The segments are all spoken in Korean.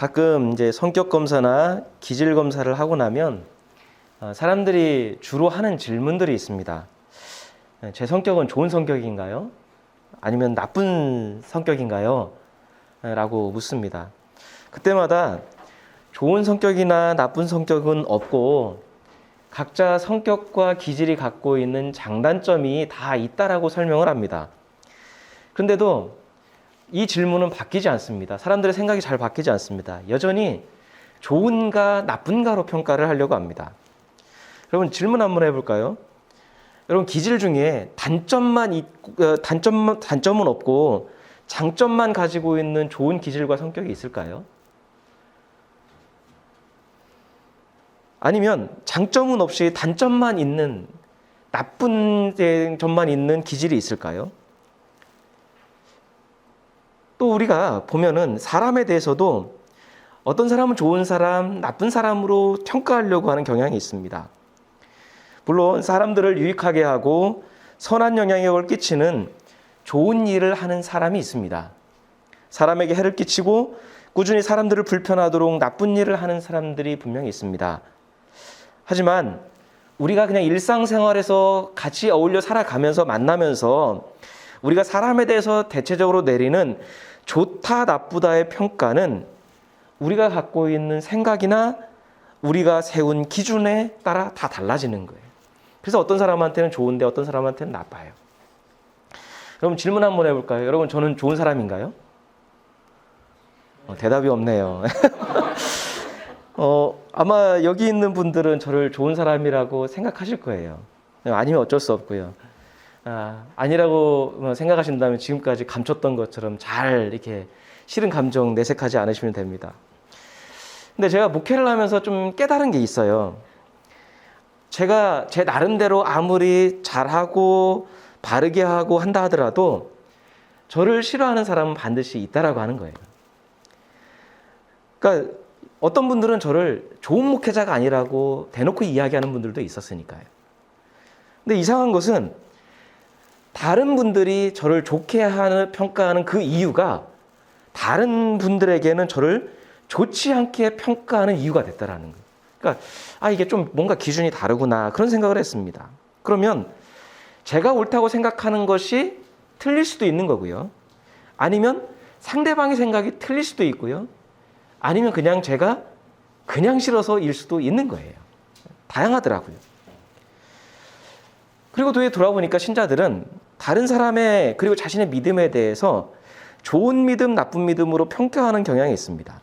가끔 이제 성격 검사나 기질 검사를 하고 나면 사람들이 주로 하는 질문들이 있습니다. 제 성격은 좋은 성격인가요? 아니면 나쁜 성격인가요? 라고 묻습니다. 그때마다 좋은 성격이나 나쁜 성격은 없고 각자 성격과 기질이 갖고 있는 장단점이 다 있다라고 설명을 합니다. 그런데도 이 질문은 바뀌지 않습니다. 사람들의 생각이 잘 바뀌지 않습니다. 여전히 좋은가 나쁜가로 평가를 하려고 합니다. 여러분 질문 한번 해볼까요? 여러분 기질 중에 단점은 없고 장점만 가지고 있는 좋은 기질과 성격이 있을까요? 아니면 장점은 없이 단점만 있는 나쁜 점만 있는 기질이 있을까요? 또 우리가 보면은 사람에 대해서도 어떤 사람은 좋은 사람, 나쁜 사람으로 평가하려고 하는 경향이 있습니다. 물론 사람들을 유익하게 하고 선한 영향력을 끼치는 좋은 일을 하는 사람이 있습니다. 사람에게 해를 끼치고 꾸준히 사람들을 불편하도록 나쁜 일을 하는 사람들이 분명히 있습니다. 하지만 우리가 그냥 일상생활에서 같이 어울려 살아가면서 만나면서 우리가 사람에 대해서 대체적으로 내리는 좋다 나쁘다의 평가는 우리가 갖고 있는 생각이나 우리가 세운 기준에 따라 다 달라지는 거예요. 그래서 어떤 사람한테는 좋은데 어떤 사람한테는 나빠요. 여러분 질문 한번 해볼까요? 여러분 저는 좋은 사람인가요? 대답이 없네요. 아마 여기 있는 분들은 저를 좋은 사람이라고 생각하실 거예요. 아니면 어쩔 수 없고요. 아니라고 생각하신다면 지금까지 감췄던 것처럼 잘 이렇게 싫은 감정 내색하지 않으시면 됩니다. 근데 제가 목회를 하면서 좀 깨달은 게 있어요. 제가 제 나름대로 아무리 잘하고 바르게 하고 한다 하더라도 저를 싫어하는 사람은 반드시 있다라고 하는 거예요. 그러니까 어떤 분들은 저를 좋은 목회자가 아니라고 대놓고 이야기하는 분들도 있었으니까요. 근데 이상한 것은 다른 분들이 저를 좋게 평가하는 그 이유가 다른 분들에게는 저를 좋지 않게 평가하는 이유가 됐다라는 거예요. 그러니까 이게 좀 뭔가 기준이 다르구나 그런 생각을 했습니다. 그러면 제가 옳다고 생각하는 것이 틀릴 수도 있는 거고요. 아니면 상대방의 생각이 틀릴 수도 있고요. 아니면 그냥 제가 그냥 싫어서일 수도 있는 거예요. 다양하더라고요. 그리고 뒤에 돌아보니까 신자들은 다른 사람의 그리고 자신의 믿음에 대해서 좋은 믿음, 나쁜 믿음으로 평가하는 경향이 있습니다.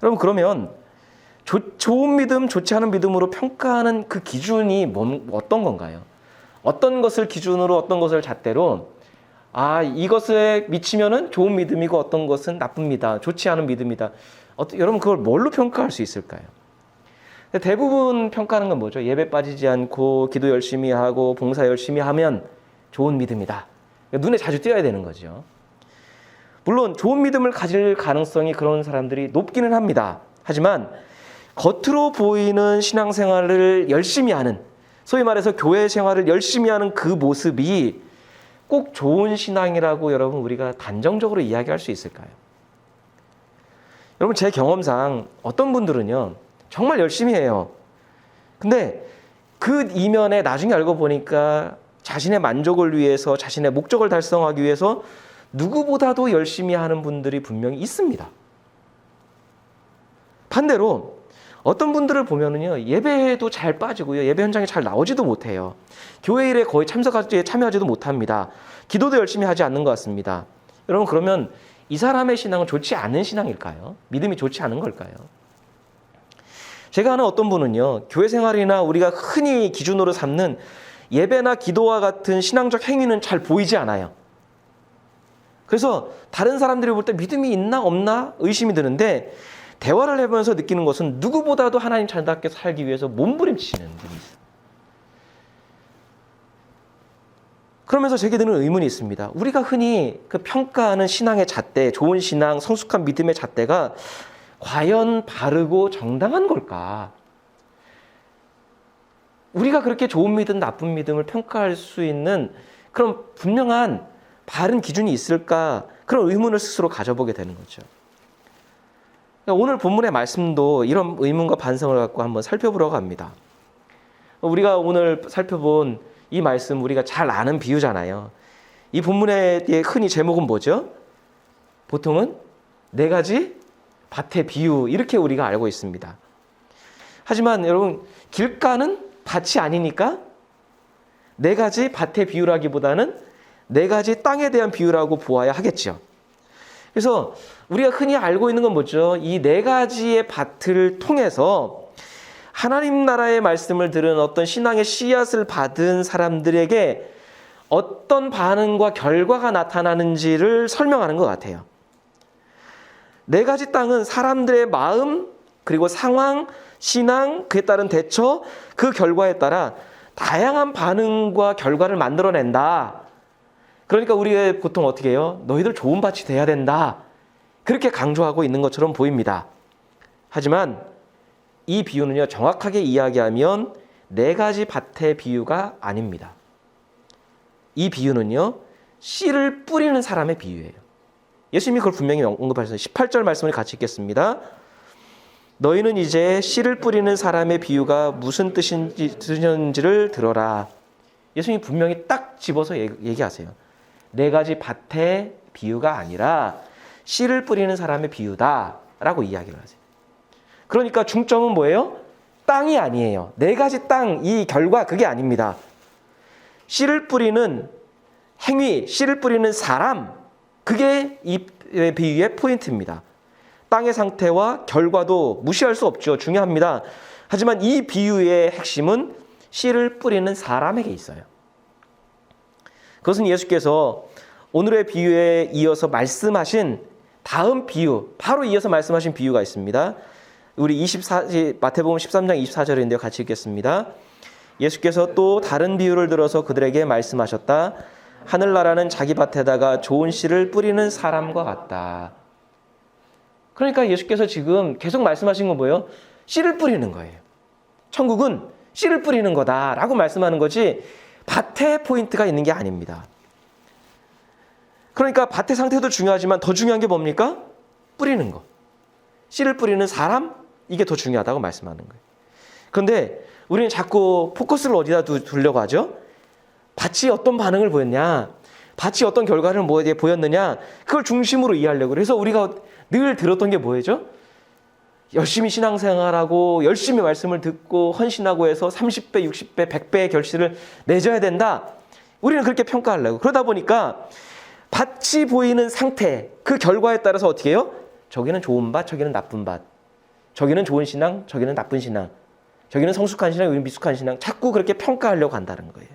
여러분 그러면 좋은 믿음, 좋지 않은 믿음으로 평가하는 그 기준이 어떤 건가요? 어떤 것을 기준으로 어떤 것을 잣대로 이것에 미치면은 좋은 믿음이고 어떤 것은 나쁩니다. 좋지 않은 믿음이다. 여러분 그걸 뭘로 평가할 수 있을까요? 대부분 평가하는 건 뭐죠? 예배 빠지지 않고 기도 열심히 하고 봉사 열심히 하면 좋은 믿음이다. 눈에 자주 띄어야 되는 거죠. 물론 좋은 믿음을 가질 가능성이 그런 사람들이 높기는 합니다. 하지만 겉으로 보이는 신앙생활을 열심히 하는, 소위 말해서 교회 생활을 열심히 하는 그 모습이 꼭 좋은 신앙이라고 여러분 우리가 단정적으로 이야기할 수 있을까요? 여러분 제 경험상 어떤 분들은요 정말 열심히 해요. 근데 그 이면에 나중에 알고 보니까 자신의 만족을 위해서 자신의 목적을 달성하기 위해서 누구보다도 열심히 하는 분들이 분명히 있습니다. 반대로 어떤 분들을 보면은요 예배에도 잘 빠지고요 예배 현장에 잘 나오지도 못해요. 교회 일에 거의 참여하지도 못합니다. 기도도 열심히 하지 않는 것 같습니다. 여러분 그러면 이 사람의 신앙은 좋지 않은 신앙일까요? 믿음이 좋지 않은 걸까요? 제가 아는 어떤 분은요 교회 생활이나 우리가 흔히 기준으로 삼는 예배나 기도와 같은 신앙적 행위는 잘 보이지 않아요. 그래서 다른 사람들이 볼 때 믿음이 있나 없나 의심이 드는데 대화를 해보면서 느끼는 것은 누구보다도 하나님 잘답게 살기 위해서 몸부림치는 분이 있어요. 그러면서 제게 드는 의문이 있습니다. 우리가 흔히 그 평가하는 신앙의 잣대, 좋은 신앙, 성숙한 믿음의 잣대가 과연 바르고 정당한 걸까? 우리가 그렇게 좋은 믿음, 나쁜 믿음을 평가할 수 있는 그런 분명한 바른 기준이 있을까? 그런 의문을 스스로 가져보게 되는 거죠. 오늘 본문의 말씀도 이런 의문과 반성을 갖고 한번 살펴보려고 합니다. 우리가 오늘 살펴본 이 말씀 우리가 잘 아는 비유잖아요. 이 본문의 흔히 제목은 뭐죠? 보통은 네 가지 밭의 비유 이렇게 우리가 알고 있습니다. 하지만 여러분 길가는 밭이 아니니까 네 가지 밭의 비유라기보다는 네 가지 땅에 대한 비유라고 보아야 하겠죠. 그래서 우리가 흔히 알고 있는 건 뭐죠? 이 네 가지의 밭을 통해서 하나님 나라의 말씀을 들은 어떤 신앙의 씨앗을 받은 사람들에게 어떤 반응과 결과가 나타나는지를 설명하는 것 같아요. 네 가지 땅은 사람들의 마음, 그리고 상황, 신앙, 그에 따른 대처, 그 결과에 따라 다양한 반응과 결과를 만들어낸다. 그러니까 우리가 보통 어떻게 해요? 너희들 좋은 밭이 돼야 된다. 그렇게 강조하고 있는 것처럼 보입니다. 하지만 이 비유는요, 정확하게 이야기하면 네 가지 밭의 비유가 아닙니다. 이 비유는요, 씨를 뿌리는 사람의 비유예요. 예수님이 그걸 분명히 언급하셨어요. 18절 말씀을 같이 읽겠습니다. 너희는 이제 씨를 뿌리는 사람의 비유가 무슨 뜻인지를 들어라. 예수님이 분명히 딱 집어서 얘기하세요. 네 가지 밭의 비유가 아니라 씨를 뿌리는 사람의 비유다라고 이야기를 하세요. 그러니까 중점은 뭐예요? 땅이 아니에요. 네 가지 땅, 이 결과 그게 아닙니다. 씨를 뿌리는 행위, 씨를 뿌리는 사람, 그게 이 비유의 포인트입니다. 땅의 상태와 결과도 무시할 수 없죠. 중요합니다. 하지만 이 비유의 핵심은 씨를 뿌리는 사람에게 있어요. 그것은 예수께서 오늘의 비유에 이어서 말씀하신 다음 비유, 바로 이어서 말씀하신 비유가 있습니다. 우리 마태복음 13장 24절인데요. 같이 읽겠습니다. 예수께서 또 다른 비유를 들어서 그들에게 말씀하셨다. 하늘나라는 자기 밭에다가 좋은 씨를 뿌리는 사람과 같다. 그러니까 예수께서 지금 계속 말씀하신 건 뭐예요? 씨를 뿌리는 거예요. 천국은 씨를 뿌리는 거다라고 말씀하는 거지 밭에 포인트가 있는 게 아닙니다. 그러니까 밭의 상태도 중요하지만 더 중요한 게 뭡니까? 뿌리는 거. 씨를 뿌리는 사람, 이게 더 중요하다고 말씀하는 거예요. 그런데 우리는 자꾸 포커스를 어디다 두려고 하죠? 밭이 어떤 반응을 보였냐, 밭이 어떤 결과를 보였느냐, 그걸 중심으로 이해하려고. 그래서 우리가 늘 들었던 게 뭐였죠? 열심히 신앙생활하고 열심히 말씀을 듣고 헌신하고 해서 30배, 60배, 100배의 결실을 맺어야 된다. 우리는 그렇게 평가하려고. 그러다 보니까 밭이 보이는 상태, 그 결과에 따라서 어떻게 해요? 저기는 좋은 밭, 저기는 나쁜 밭. 저기는 좋은 신앙, 저기는 나쁜 신앙. 저기는 성숙한 신앙, 여기는 미숙한 신앙. 자꾸 그렇게 평가하려고 한다는 거예요.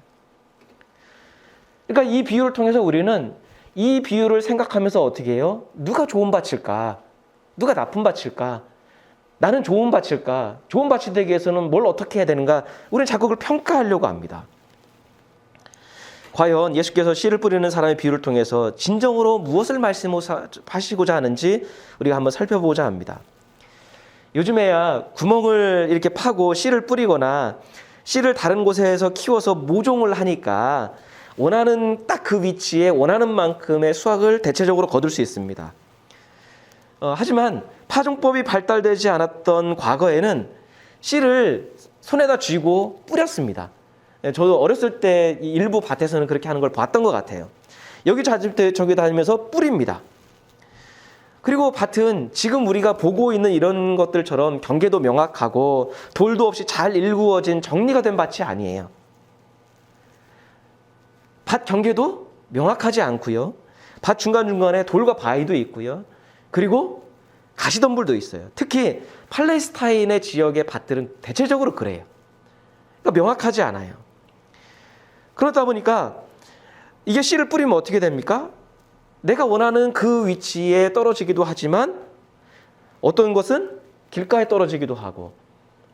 그러니까 이 비유를 통해서 우리는 이 비유를 생각하면서 어떻게 해요? 누가 좋은 밭일까? 누가 나쁜 밭일까? 나는 좋은 밭일까? 좋은 밭이 되기 위해서는 뭘 어떻게 해야 되는가? 우리는 자꾸 그걸 평가하려고 합니다. 과연 예수께서 씨를 뿌리는 사람의 비유를 통해서 진정으로 무엇을 말씀하시고자 하는지 우리가 한번 살펴보고자 합니다. 요즘에야 구멍을 이렇게 파고 씨를 뿌리거나 씨를 다른 곳에서 키워서 모종을 하니까 원하는 딱 그 위치에 원하는 만큼의 수확을 대체적으로 거둘 수 있습니다. 하지만 파종법이 발달되지 않았던 과거에는 씨를 손에다 쥐고 뿌렸습니다. 저도 어렸을 때 일부 밭에서는 그렇게 하는 걸 봤던 것 같아요. 여기 저기 다니면서 뿌립니다. 그리고 밭은 지금 우리가 보고 있는 이런 것들처럼 경계도 명확하고 돌도 없이 잘 일구어진 정리가 된 밭이 아니에요. 밭 경계도 명확하지 않고요. 밭 중간중간에 돌과 바위도 있고요. 그리고 가시덤불도 있어요. 특히 팔레스타인의 지역의 밭들은 대체적으로 그래요. 그러니까 명확하지 않아요. 그러다 보니까 이게 씨를 뿌리면 어떻게 됩니까? 내가 원하는 그 위치에 떨어지기도 하지만 어떤 것은 길가에 떨어지기도 하고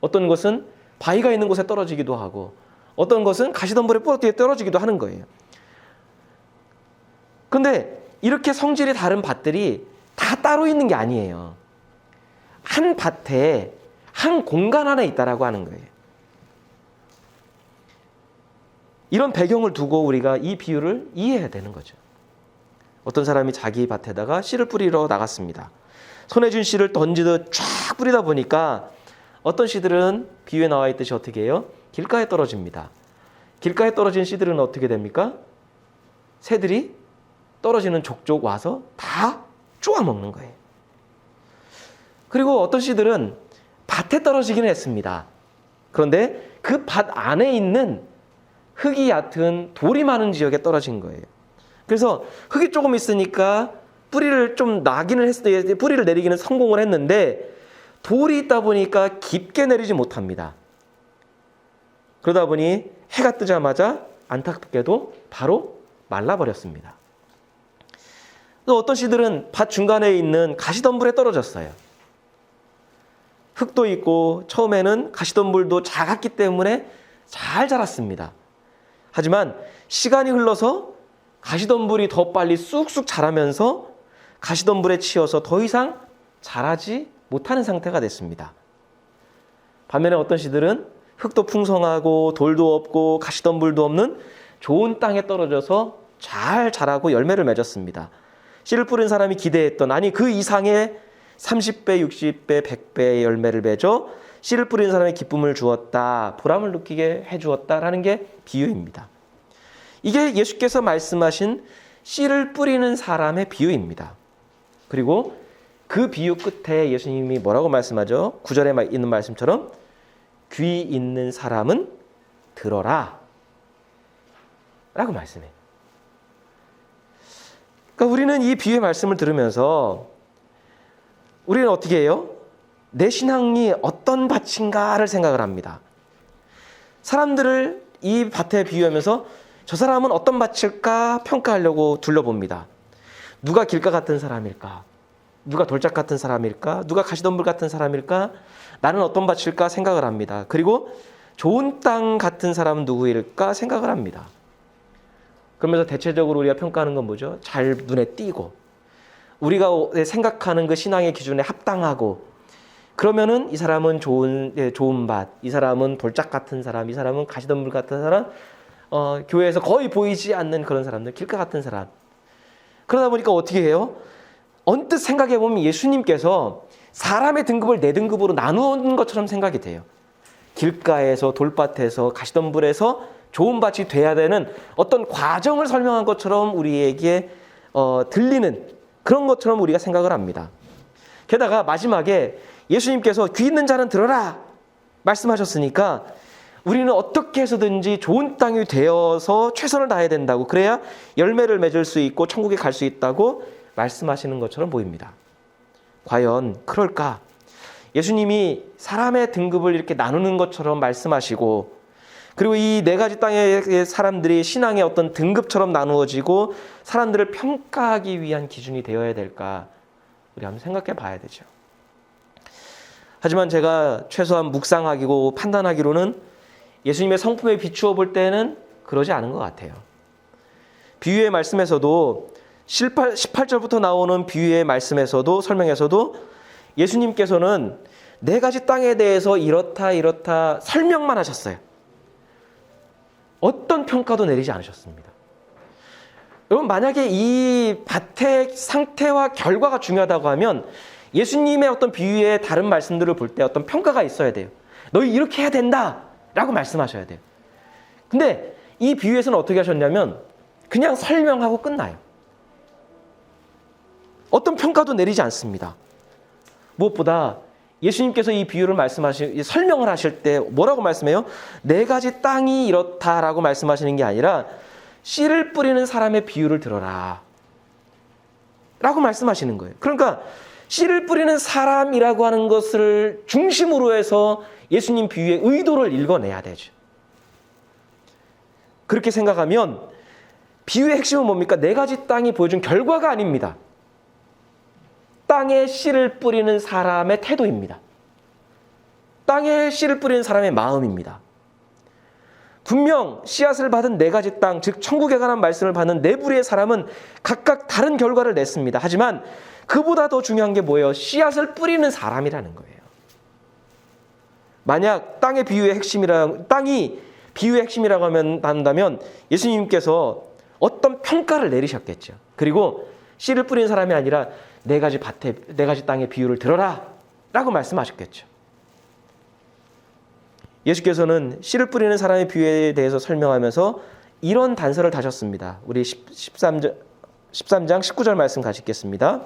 어떤 것은 바위가 있는 곳에 떨어지기도 하고 어떤 것은 가시덤불에 뿌옇게 떨어지기도 하는 거예요. 그런데 이렇게 성질이 다른 밭들이 다 따로 있는 게 아니에요. 한 밭에 한 공간 안에 있다라고 하는 거예요. 이런 배경을 두고 우리가 이 비유를 이해해야 되는 거죠. 어떤 사람이 자기 밭에다가 씨를 뿌리러 나갔습니다. 손에 쥔 씨를 던지듯 쫙 뿌리다 보니까 어떤 씨들은 비유에 나와 있듯이 어떻게 해요? 길가에 떨어집니다. 길가에 떨어진 씨들은 어떻게 됩니까? 새들이 떨어지는 족족 와서 다 쪼아 먹는 거예요. 그리고 어떤 씨들은 밭에 떨어지기는 했습니다. 그런데 그 밭 안에 있는 흙이 얕은 돌이 많은 지역에 떨어진 거예요. 그래서 흙이 조금 있으니까 뿌리를 좀 나기는 했어요. 뿌리를 내리기는 성공을 했는데 돌이 있다 보니까 깊게 내리지 못합니다. 그러다 보니 해가 뜨자마자 안타깝게도 바로 말라버렸습니다. 또 어떤 씨들은 밭 중간에 있는 가시덤불에 떨어졌어요. 흙도 있고 처음에는 가시덤불도 작았기 때문에 잘 자랐습니다. 하지만 시간이 흘러서 가시덤불이 더 빨리 쑥쑥 자라면서 가시덤불에 치여서 더 이상 자라지 못하는 상태가 됐습니다. 반면에 어떤 씨들은 흙도 풍성하고 돌도 없고 가시덤불도 없는 좋은 땅에 떨어져서 잘 자라고 열매를 맺었습니다. 씨를 뿌린 사람이 기대했던, 아니 그 이상의 30배, 60배, 100배의 열매를 맺어 씨를 뿌린 사람의 기쁨을 주었다, 보람을 느끼게 해주었다라는 게 비유입니다. 이게 예수께서 말씀하신 씨를 뿌리는 사람의 비유입니다. 그리고 그 비유 끝에 예수님이 뭐라고 말씀하죠? 9절에 있는 말씀처럼 귀 있는 사람은 들어라 라고 말씀해요. 그러니까 우리는 이 비유의 말씀을 들으면서 우리는 어떻게 해요? 내 신앙이 어떤 밭인가를 생각을 합니다. 사람들을 이 밭에 비유하면서 저 사람은 어떤 밭일까 평가하려고 둘러봅니다. 누가 길가 같은 사람일까? 누가 돌짝 같은 사람일까? 누가 가시덤불 같은 사람일까? 나는 어떤 밭일까 생각을 합니다. 그리고 좋은 땅 같은 사람은 누구일까 생각을 합니다. 그러면서 대체적으로 우리가 평가하는 건 뭐죠? 잘 눈에 띄고 우리가 생각하는 그 신앙의 기준에 합당하고, 그러면은 이 사람은 좋은 밭, 이 사람은 돌짝 같은 사람, 이 사람은 가시덤불 같은 사람, 교회에서 거의 보이지 않는 그런 사람들, 길가 같은 사람. 그러다 보니까 어떻게 해요? 언뜻 생각해 보면 예수님께서 사람의 등급을 네 등급으로 나누는 것처럼 생각이 돼요. 길가에서, 돌밭에서, 가시덤불에서 좋은 밭이 돼야 되는 어떤 과정을 설명한 것처럼 우리에게 들리는 그런 것처럼 우리가 생각을 합니다. 게다가 마지막에 예수님께서 귀 있는 자는 들어라 말씀하셨으니까 우리는 어떻게 해서든지 좋은 땅이 되어서 최선을 다해야 된다고, 그래야 열매를 맺을 수 있고 천국에 갈 수 있다고 말씀하시는 것처럼 보입니다. 과연 그럴까? 예수님이 사람의 등급을 이렇게 나누는 것처럼 말씀하시고, 그리고 이 네 가지 땅의 사람들이 신앙의 어떤 등급처럼 나누어지고 사람들을 평가하기 위한 기준이 되어야 될까? 우리 한번 생각해 봐야 되죠. 하지만 제가 최소한 묵상하기고 판단하기로는 예수님의 성품에 비추어 볼 때는 그러지 않은 것 같아요. 비유의 말씀에서도 18절부터 나오는 비유의 말씀에서도, 설명에서도 예수님께서는 네 가지 땅에 대해서 이렇다 설명만 하셨어요. 어떤 평가도 내리지 않으셨습니다. 여러분, 만약에 이 밭의 상태와 결과가 중요하다고 하면 예수님의 어떤 비유의 다른 말씀들을 볼 때 어떤 평가가 있어야 돼요. 너희 이렇게 해야 된다 라고 말씀하셔야 돼요. 근데 이 비유에서는 어떻게 하셨냐면 그냥 설명하고 끝나요. 어떤 평가도 내리지 않습니다. 무엇보다 예수님께서 이 비유를 설명을 하실 때 뭐라고 말씀해요? 네 가지 땅이 이렇다라고 말씀하시는 게 아니라 씨를 뿌리는 사람의 비유를 들어라 라고 말씀하시는 거예요. 그러니까 씨를 뿌리는 사람이라고 하는 것을 중심으로 해서 예수님 비유의 의도를 읽어내야 되죠. 그렇게 생각하면 비유의 핵심은 뭡니까? 네 가지 땅이 보여준 결과가 아닙니다. 땅에 씨를 뿌리는 사람의 태도입니다. 땅에 씨를 뿌리는 사람의 마음입니다. 분명 씨앗을 받은 네 가지 땅, 즉 천국에 관한 말씀을 받는 네 부류의 사람은 각각 다른 결과를 냈습니다. 하지만 그보다 더 중요한 게 뭐예요? 씨앗을 뿌리는 사람이라는 거예요. 만약 땅이 비유의 핵심이라고 한다면 예수님께서 어떤 평가를 내리셨겠죠. 그리고 씨를 뿌리는 사람이 아니라 네 가지 땅의 비유를 들어라 라고 말씀하셨겠죠. 예수께서는 씨를 뿌리는 사람의 비유에 대해서 설명하면서 이런 단서를 다셨습니다. 우리 13장 19절 말씀 같이 읽겠습니다.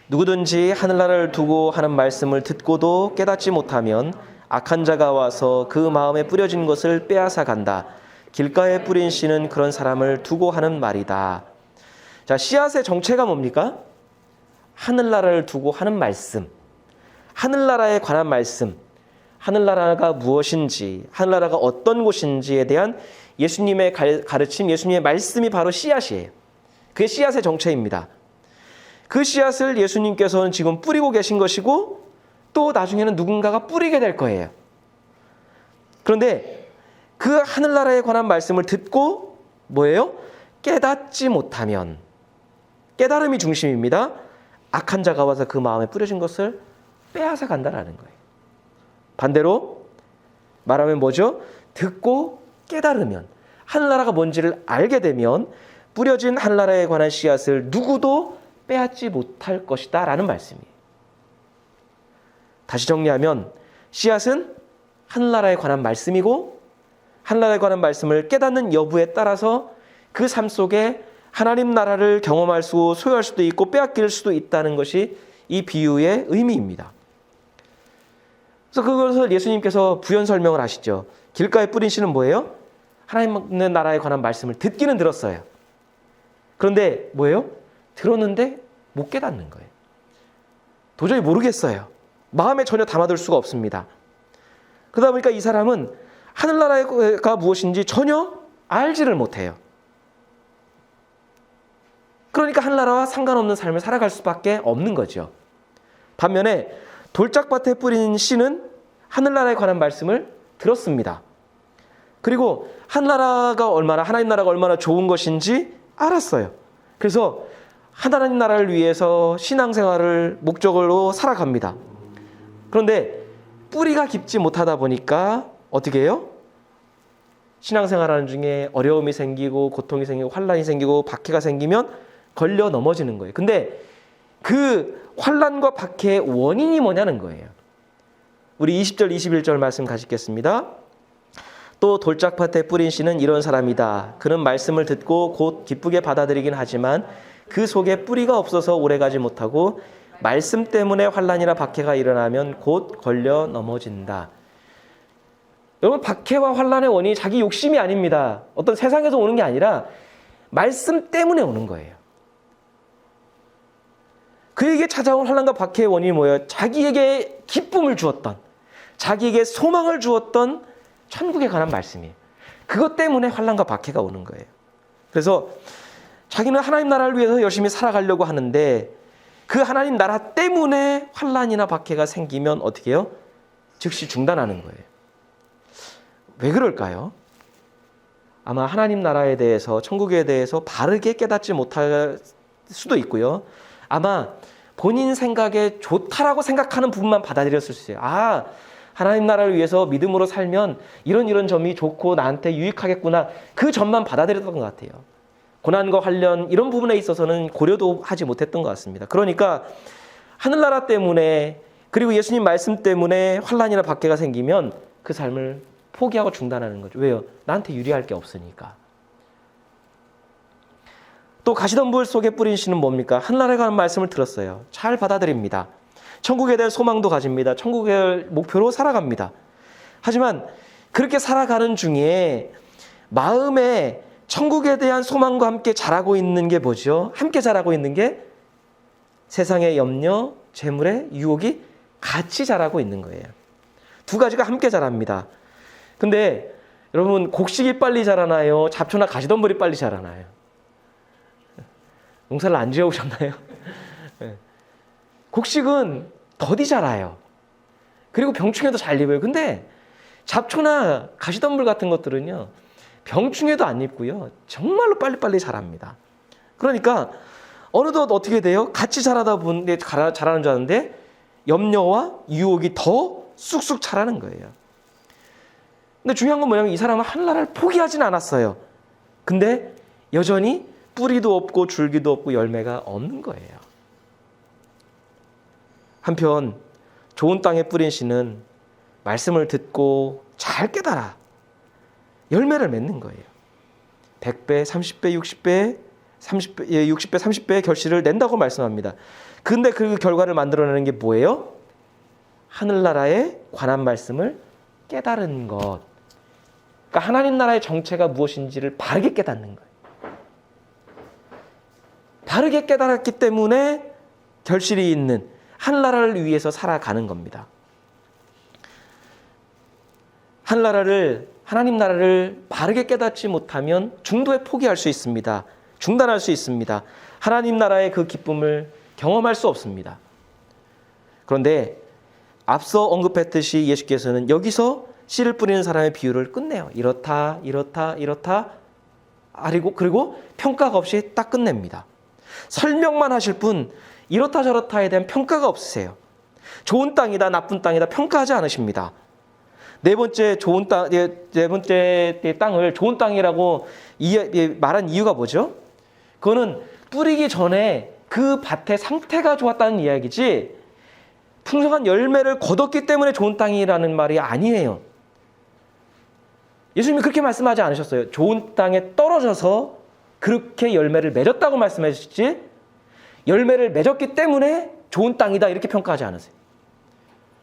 누구든지 하늘나라를 두고 하는 말씀을 듣고도 깨닫지 못하면 악한 자가 와서 그 마음에 뿌려진 것을 빼앗아 간다. 길가에 뿌린 씨는 그런 사람을 두고 하는 말이다. 자, 씨앗의 정체가 뭡니까? 하늘나라를 두고 하는 말씀, 하늘나라에 관한 말씀, 하늘나라가 무엇인지, 하늘나라가 어떤 곳인지에 대한 예수님의 가르침, 예수님의 말씀이 바로 씨앗이에요. 그게 씨앗의 정체입니다. 그 씨앗을 예수님께서는 지금 뿌리고 계신 것이고 또 나중에는 누군가가 뿌리게 될 거예요. 그런데 그 하늘나라에 관한 말씀을 듣고 뭐예요? 깨닫지 못하면, 깨달음이 중심입니다. 악한 자가 와서 그 마음에 뿌려진 것을 빼앗아 간다라는 거예요. 반대로 말하면 뭐죠? 듣고 깨달으면, 하늘나라가 뭔지를 알게 되면 뿌려진 하늘나라에 관한 씨앗을 누구도 빼앗지 못할 것이다 라는 말씀이에요. 다시 정리하면 씨앗은 하늘나라에 관한 말씀이고 하늘나라에 관한 말씀을 깨닫는 여부에 따라서 그 삶 속에 하나님 나라를 경험할 수, 소유할 수도 있고 빼앗길 수도 있다는 것이 이 비유의 의미입니다. 그래서 그것을 예수님께서 부연 설명을 하시죠. 길가에 뿌린 씨는 뭐예요? 하나님의 나라에 관한 말씀을 듣기는 들었어요. 그런데 뭐예요? 들었는데 못 깨닫는 거예요. 도저히 모르겠어요. 마음에 전혀 담아둘 수가 없습니다. 그러다 보니까 이 사람은 하늘나라가 무엇인지 전혀 알지를 못해요. 그러니까 하늘나라와 상관없는 삶을 살아갈 수밖에 없는 거죠. 반면에 돌짝밭에 뿌린 씨는 하늘나라에 관한 말씀을 들었습니다. 그리고 하나님 나라가 얼마나 좋은 것인지 알았어요. 그래서 하나님 나라를 위해서 신앙생활을 목적으로 살아갑니다. 그런데 뿌리가 깊지 못하다 보니까 어떻게 해요? 신앙생활하는 중에 어려움이 생기고 고통이 생기고 환난이 생기고 박해가 생기면 걸려 넘어지는 거예요. 근데 그 환난과 박해의 원인이 뭐냐는 거예요. 우리 20절 21절 말씀 같이 읽겠습니다. 또 돌짝밭에 뿌린 씨는 이런 사람이다. 그는 말씀을 듣고 곧 기쁘게 받아들이긴 하지만 그 속에 뿌리가 없어서 오래가지 못하고 말씀 때문에 환난이나 박해가 일어나면 곧 걸려 넘어진다. 여러분, 박해와 환난의 원인이 자기 욕심이 아닙니다. 어떤 세상에서 오는 게 아니라 말씀 때문에 오는 거예요. 그에게 찾아온 환난과 박해의 원인이 뭐예요? 자기에게 기쁨을 주었던, 자기에게 소망을 주었던 천국에 관한 말씀이에요. 그것 때문에 환난과 박해가 오는 거예요. 그래서 자기는 하나님 나라를 위해서 열심히 살아가려고 하는데 그 하나님 나라 때문에 환난이나 박해가 생기면 어떻게 해요? 즉시 중단하는 거예요. 왜 그럴까요? 아마 하나님 나라에 대해서, 천국에 대해서 바르게 깨닫지 못할 수도 있고요. 아마 본인 생각에 좋다라고 생각하는 부분만 받아들였을 수 있어요. 아, 하나님 나라를 위해서 믿음으로 살면 이런 점이 좋고 나한테 유익하겠구나. 그 점만 받아들였던 것 같아요. 고난과 환련 이런 부분에 있어서는 고려도 하지 못했던 것 같습니다. 그러니까 하늘나라 때문에 그리고 예수님 말씀 때문에 환난이나 박해가 생기면 그 삶을 포기하고 중단하는 거죠. 왜요? 나한테 유리할 게 없으니까. 또 가시덤불 속에 뿌린 씨는 뭡니까? 하늘나라에 관한 말씀을 들었어요. 잘 받아들입니다. 천국에 대한 소망도 가집니다. 천국의 목표로 살아갑니다. 하지만 그렇게 살아가는 중에 마음에 천국에 대한 소망과 함께 자라고 있는 게 뭐죠? 함께 자라고 있는 게 세상의 염려, 재물의 유혹이 같이 자라고 있는 거예요. 두 가지가 함께 자랍니다. 근데 여러분, 곡식이 빨리 자라나요? 잡초나 가시덤불이 빨리 자라나요? 농사를 안 지어오셨나요? 곡식은 더디 자라요. 그리고 병충해도 잘 입어요. 근데 잡초나 가시덤불 같은 것들은요, 병충해도 안 입고요, 정말로 빨리빨리 자랍니다. 그러니까 어느덧 어떻게 돼요? 같이 자라다 보는데 자라는 줄 아는데 염려와 유혹이 더 쑥쑥 자라는 거예요. 근데 중요한 건 뭐냐면 이 사람은 하늘나라를 포기하진 않았어요. 근데 여전히 뿌리도 없고 줄기도 없고 열매가 없는 거예요. 한편 좋은 땅에 뿌린 씨는 말씀을 듣고 잘 깨달아 열매를 맺는 거예요. 100배, 30배, 60배, 60배, 30배의 결실을 낸다고 말씀합니다. 근데 그 결과를 만들어내는 게 뭐예요? 하늘나라에 관한 말씀을 깨달은 것. 그러니까 하나님 나라의 정체가 무엇인지를 바르게 깨닫는 거예요. 바르게 깨달았기 때문에 결실이 있는 하늘나라를 위해서 살아가는 겁니다. 하나님 나라를 바르게 깨닫지 못하면 중도에 포기할 수 있습니다. 중단할 수 있습니다. 하나님 나라의 그 기쁨을 경험할 수 없습니다. 그런데 앞서 언급했듯이 예수께서는 여기서 씨를 뿌리는 사람의 비유를 끝내요. 이렇다. 그리고 평가가 없이 딱 끝냅니다. 설명만 하실 뿐 이렇다 저렇다에 대한 평가가 없으세요. 좋은 땅이다, 나쁜 땅이다 평가하지 않으십니다. 네 번째 땅을 좋은 땅이라고 말한 이유가 뭐죠? 그거는 뿌리기 전에 그 밭의 상태가 좋았다는 이야기지 풍성한 열매를 거뒀기 때문에 좋은 땅이라는 말이 아니에요. 예수님이 그렇게 말씀하지 않으셨어요. 좋은 땅에 떨어져서 그렇게 열매를 맺었다고 말씀하셨지 열매를 맺었기 때문에 좋은 땅이다 이렇게 평가하지 않으세요.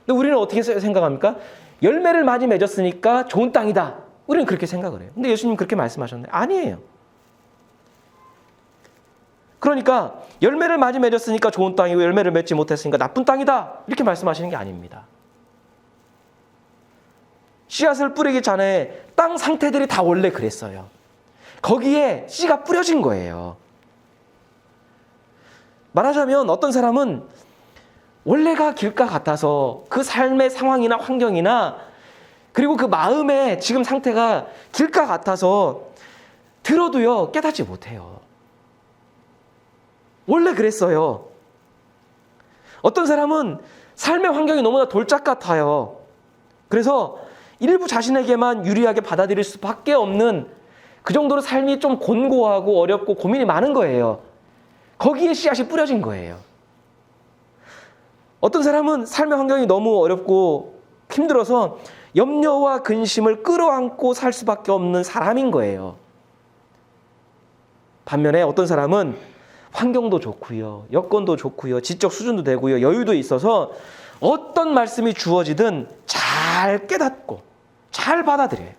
근데 우리는 어떻게 생각합니까? 열매를 많이 맺었으니까 좋은 땅이다. 우리는 그렇게 생각을 해요. 근데 예수님 그렇게 말씀하셨나요? 아니에요. 그러니까 열매를 많이 맺었으니까 좋은 땅이고 열매를 맺지 못했으니까 나쁜 땅이다. 이렇게 말씀하시는 게 아닙니다. 씨앗을 뿌리기 전에 땅 상태들이 다 원래 그랬어요. 거기에 씨가 뿌려진 거예요. 말하자면 어떤 사람은 원래가 길가 같아서 그 삶의 상황이나 환경이나 그리고 그 마음의 지금 상태가 길가 같아서 들어도요 깨닫지 못해요. 원래 그랬어요. 어떤 사람은 삶의 환경이 너무나 돌짝 같아요. 그래서 일부 자신에게만 유리하게 받아들일 수밖에 없는 그 정도로 삶이 좀 곤고하고 어렵고 고민이 많은 거예요. 거기에 씨앗이 뿌려진 거예요. 어떤 사람은 삶의 환경이 너무 어렵고 힘들어서 염려와 근심을 끌어안고 살 수밖에 없는 사람인 거예요. 반면에 어떤 사람은 환경도 좋고요, 여건도 좋고요, 지적 수준도 되고요, 여유도 있어서 어떤 말씀이 주어지든 잘 깨닫고 잘 받아들여요.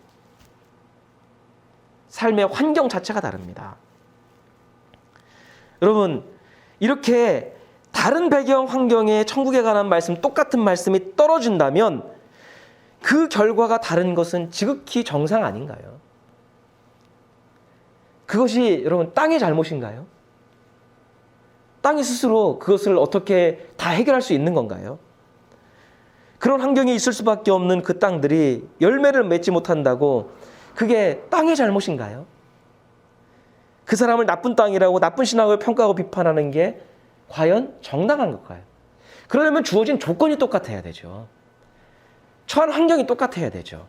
삶의 환경 자체가 다릅니다. 여러분, 이렇게 다른 배경 환경에 천국에 관한 말씀, 똑같은 말씀이 떨어진다면 그 결과가 다른 것은 지극히 정상 아닌가요? 그것이 여러분 땅의 잘못인가요? 땅이 스스로 그것을 어떻게 다 해결할 수 있는 건가요? 그런 환경이 있을 수밖에 없는 그 땅들이 열매를 맺지 못한다고 그게 땅의 잘못인가요? 그 사람을 나쁜 땅이라고 나쁜 신학을 평가하고 비판하는 게 과연 정당한 걸까요? 그러려면 주어진 조건이 똑같아야 되죠. 처한 환경이 똑같아야 되죠.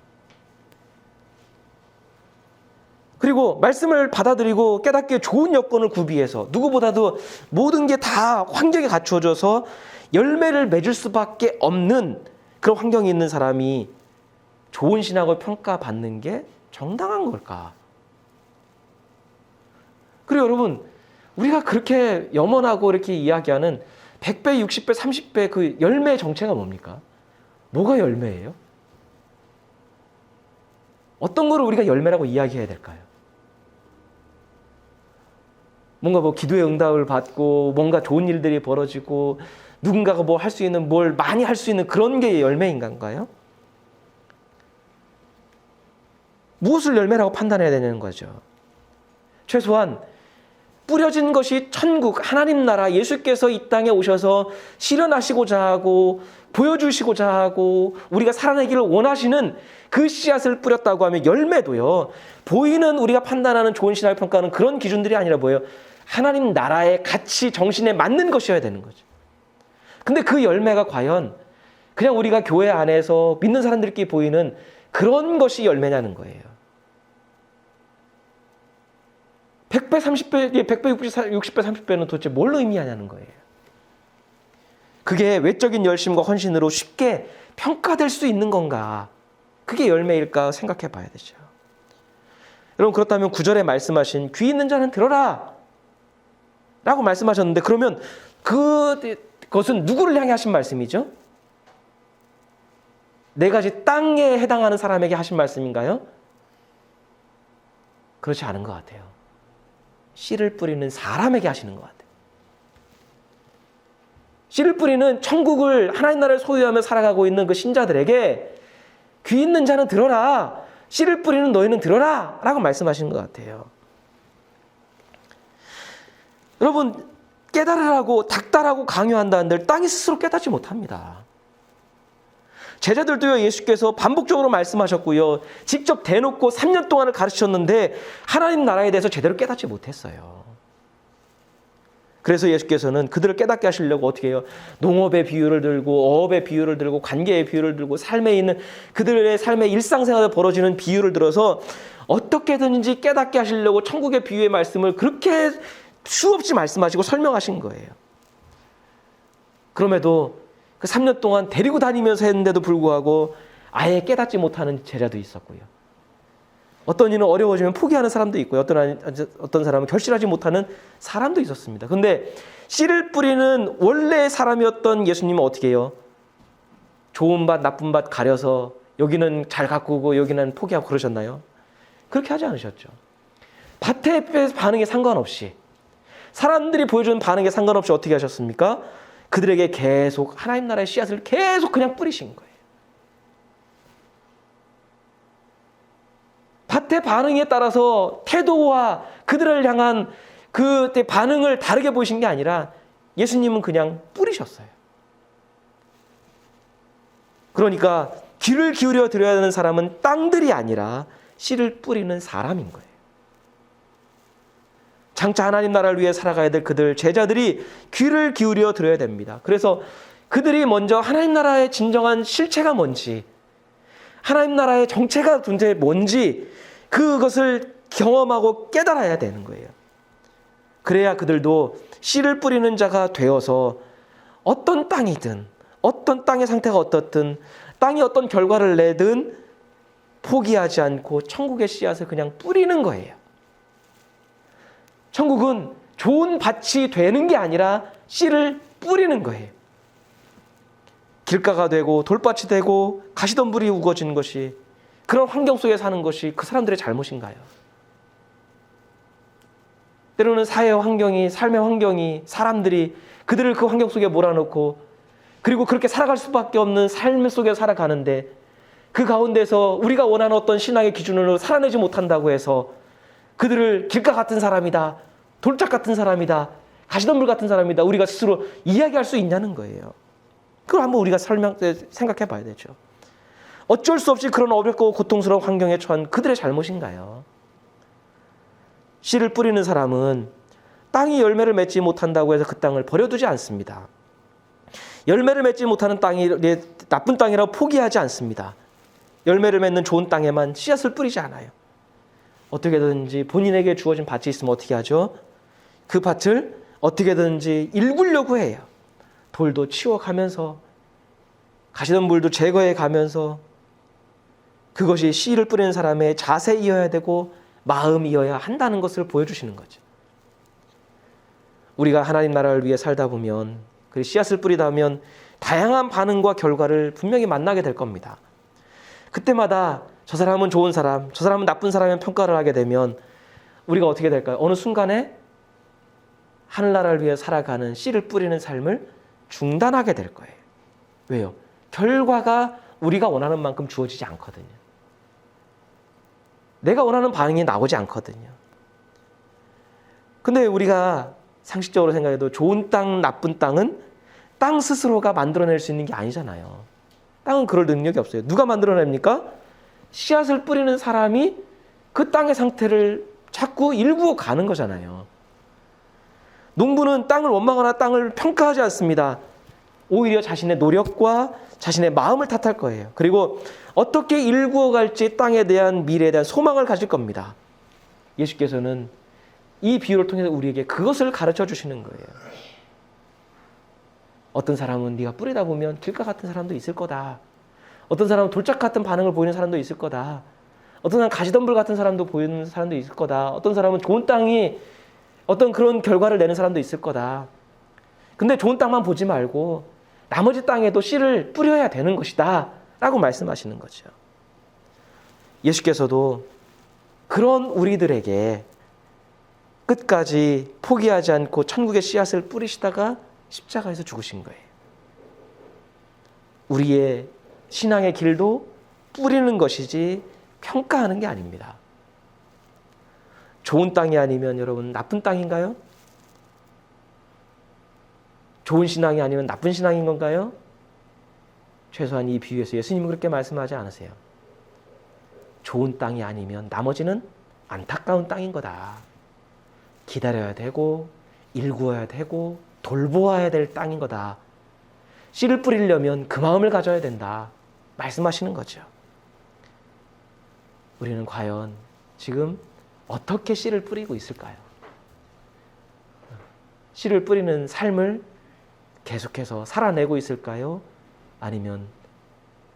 그리고 말씀을 받아들이고 깨닫기에 좋은 여건을 구비해서 누구보다도 모든 게 다 환경이 갖추어져서 열매를 맺을 수밖에 없는 그런 환경이 있는 사람이 좋은 신학을 평가받는 게 정당한 걸까? 그리고 여러분, 우리가 그렇게 염원하고 이렇게 이야기하는 100배, 60배, 30배 그 열매의 정체가 뭡니까? 뭐가 열매예요? 어떤 거를 우리가 열매라고 이야기해야 될까요? 뭔가 뭐 기도의 응답을 받고 뭔가 좋은 일들이 벌어지고 누군가가 뭐 할 수 있는 뭘 많이 할 수 있는 그런 게 열매인가요? 무엇을 열매라고 판단해야 되는 거죠? 최소한 뿌려진 것이 천국, 하나님 나라, 예수께서 이 땅에 오셔서 실현하시고자 하고 보여주시고자 하고 우리가 살아내기를 원하시는 그 씨앗을 뿌렸다고 하면 열매도요. 보이는 우리가 판단하는 좋은 신학의 평가는 그런 기준들이 아니라 뭐예요? 하나님 나라의 가치, 정신에 맞는 것이어야 되는 거죠. 근데 그 열매가 과연 그냥 우리가 교회 안에서 믿는 사람들끼리 보이는 그런 것이 열매냐는 거예요. 100배, 30배, 100배, 60배, 30배는 도대체 뭘 의미하냐는 거예요. 그게 외적인 열심과 헌신으로 쉽게 평가될 수 있는 건가? 그게 열매일까 생각해 봐야 되죠. 여러분, 그렇다면 9절에 말씀하신 귀 있는 자는 들어라 라고 말씀하셨는데, 그러면 그것은 누구를 향해 하신 말씀이죠? 네 가지 땅에 해당하는 사람에게 하신 말씀인가요? 그렇지 않은 것 같아요. 씨를 뿌리는 사람에게 하시는 것 같아요. 씨를 뿌리는 천국을, 하나님 나라를 소유하며 살아가고 있는 그 신자들에게 귀 있는 자는 들어라, 씨를 뿌리는 너희는 들어라 라고 말씀하시는 것 같아요. 여러분, 깨달으라고 닥달하고 강요한다는데 땅이 스스로 깨닫지 못합니다. 제자들도요, 예수께서 반복적으로 말씀하셨고요, 직접 대놓고 3년 동안을 가르치셨는데 하나님 나라에 대해서 제대로 깨닫지 못했어요. 그래서 예수께서는 그들을 깨닫게 하시려고 어떻게 해요? 농업의 비유를 들고, 어업의 비유를 들고, 관계의 비유를 들고, 삶에 있는 그들의 삶의 일상생활에 벌어지는 비유를 들어서 어떻게든지 깨닫게 하시려고 천국의 비유의 말씀을 그렇게 수없이 말씀하시고 설명하신 거예요. 그럼에도 그 3년 동안 데리고 다니면서 했는데도 불구하고 아예 깨닫지 못하는 제자도 있었고요. 어떤 일은 어려워지면 포기하는 사람도 있고요. 어떤 사람은 결실하지 못하는 사람도 있었습니다. 그런데 씨를 뿌리는 원래 사람이었던 예수님은 어떻게 해요? 좋은 밭, 나쁜 밭 가려서 여기는 잘 가꾸고 여기는 포기하고 그러셨나요? 그렇게 하지 않으셨죠. 밭의 반응에 상관없이, 사람들이 보여주는 반응에 상관없이 어떻게 하셨습니까? 그들에게 계속 하나님 나라의 씨앗을 계속 그냥 뿌리신 거예요. 밭의 반응에 따라서 태도와 그들을 향한 그 반응을 다르게 보이신 게 아니라 예수님은 그냥 뿌리셨어요. 그러니까 귀를 기울여 드려야 되는 사람은 땅들이 아니라 씨를 뿌리는 사람인 거예요. 장차 하나님 나라를 위해 살아가야 될 그들 제자들이 귀를 기울여 드려야 됩니다. 그래서 그들이 먼저 하나님 나라의 진정한 실체가 뭔지, 하나님 나라의 정체가 도대체 뭔지 그것을 경험하고 깨달아야 되는 거예요. 그래야 그들도 씨를 뿌리는 자가 되어서 어떤 땅이든, 어떤 땅의 상태가 어떻든, 땅이 어떤 결과를 내든 포기하지 않고 천국의 씨앗을 그냥 뿌리는 거예요. 천국은 좋은 밭이 되는 게 아니라 씨를 뿌리는 거예요. 길가가 되고 돌밭이 되고 가시덤불이 우거지는 것이, 그런 환경 속에 사는 것이 그 사람들의 잘못인가요? 때로는 사회 환경이, 삶의 환경이, 사람들이 그들을 그 환경 속에 몰아넣고 그리고 그렇게 살아갈 수밖에 없는 삶 속에 살아가는데, 그 가운데서 우리가 원하는 어떤 신앙의 기준으로 살아내지 못한다고 해서 그들을 길가 같은 사람이다, 돌짝 같은 사람이다, 가시덤불 같은 사람이다, 우리가 스스로 이야기할 수 있냐는 거예요. 그걸 한번 우리가 생각해 봐야 되죠. 어쩔 수 없이 그런 어렵고 고통스러운 환경에 처한 그들의 잘못인가요? 씨를 뿌리는 사람은 땅이 열매를 맺지 못한다고 해서 그 땅을 버려두지 않습니다. 열매를 맺지 못하는 땅이 나쁜 땅이라고 포기하지 않습니다. 열매를 맺는 좋은 땅에만 씨앗을 뿌리지 않아요. 어떻게든지 본인에게 주어진 밭이 있으면 어떻게 하죠? 그 밭을 어떻게든지 일구려고 해요. 돌도 치워가면서, 가시덤불도 제거해 가면서, 그것이 씨를 뿌리는 사람의 자세이어야 되고 마음이어야 한다는 것을 보여주시는 거죠. 우리가 하나님 나라를 위해 살다 보면, 그 씨앗을 뿌리다 보면 다양한 반응과 결과를 분명히 만나게 될 겁니다. 그때마다 저 사람은 좋은 사람, 저 사람은 나쁜 사람의 평가를 하게 되면 우리가 어떻게 될까요? 어느 순간에 하늘나라를 위해 살아가는 씨를 뿌리는 삶을 중단하게 될 거예요. 왜요? 결과가 우리가 원하는 만큼 주어지지 않거든요. 내가 원하는 반응이 나오지 않거든요. 근데 우리가 상식적으로 생각해도 좋은 땅, 나쁜 땅은 땅 스스로가 만들어낼 수 있는 게 아니잖아요. 땅은 그럴 능력이 없어요. 누가 만들어냅니까? 씨앗을 뿌리는 사람이 그 땅의 상태를 자꾸 일구어 가는 거잖아요. 농부는 땅을 원망하거나 땅을 평가하지 않습니다. 오히려 자신의 노력과 자신의 마음을 탓할 거예요. 그리고 어떻게 일구어 갈지 땅에 대한 미래에 대한 소망을 가질 겁니다. 예수께서는 이 비유를 통해서 우리에게 그것을 가르쳐 주시는 거예요. 어떤 사람은 네가 뿌리다 보면 길가 같은 사람도 있을 거다. 어떤 사람은 돌짝 같은 반응을 보이는 사람도 있을 거다. 어떤 사람은 가시덤불 같은 사람도 보이는 사람도 있을 거다. 어떤 사람은 좋은 땅이 어떤 그런 결과를 내는 사람도 있을 거다. 근데 좋은 땅만 보지 말고 나머지 땅에도 씨를 뿌려야 되는 것이다 라고 말씀하시는 거죠. 예수께서도 그런 우리들에게 끝까지 포기하지 않고 천국의 씨앗을 뿌리시다가 십자가에서 죽으신 거예요. 우리의 신앙의 길도 뿌리는 것이지 평가하는 게 아닙니다. 좋은 땅이 아니면 여러분 나쁜 땅인가요? 좋은 신앙이 아니면 나쁜 신앙인 건가요? 최소한 이 비유에서 예수님은 그렇게 말씀하지 않으세요. 좋은 땅이 아니면 나머지는 안타까운 땅인 거다. 기다려야 되고 일구어야 되고 돌보아야 될 땅인 거다. 씨를 뿌리려면 그 마음을 가져야 된다. 말씀하시는 거죠. 우리는 과연 지금 어떻게 씨를 뿌리고 있을까요? 씨를 뿌리는 삶을 계속해서 살아내고 있을까요? 아니면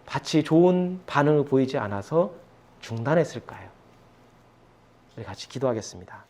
밭이 좋은 반응을 보이지 않아서 중단했을까요? 우리 같이 기도하겠습니다.